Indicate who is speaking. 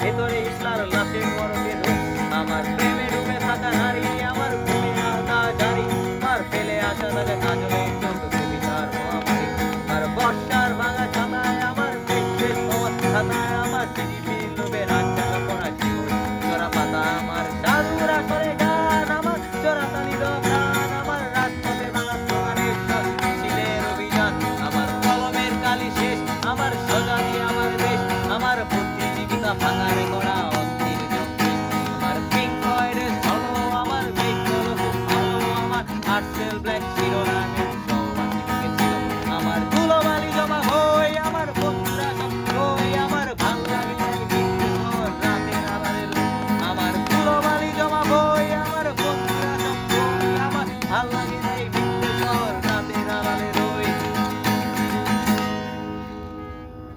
Speaker 1: ভেতরে হিটলার লাশের বরফের রূপ। আমার প্রেমে ডুবে থাকা নারী, আমার ঘুমে আদা জারি, আমার ফেলে আসা তাকে কাজলে চোখ কবিতার মহামারী। আর বর্ষার ভাঙা ছাতায় আমার শেষ হওয়ার খাতায় আমার স্মৃতি লোভে রাত জাগা পড়া জীবন চোরা পাতা। আমার জাদুর আসরে গান, আমার চোরাতালি দোকান, আমার রাজপথে ভাঙা স্লোগানের সব মিছিলের অভিযান। আমার কলমের কালি শেষ, আমার স্বজাতি আমার দেশ, আমার বুদ্ধিজীবিতা ভাঙারে করা অস্থির জঙ্গি। আমার পিঙ্ক ফ্লয়েডের সলো, আমার মেঘগুলো খুব ভালো, আমার আর্টসেল ব্ল্যাক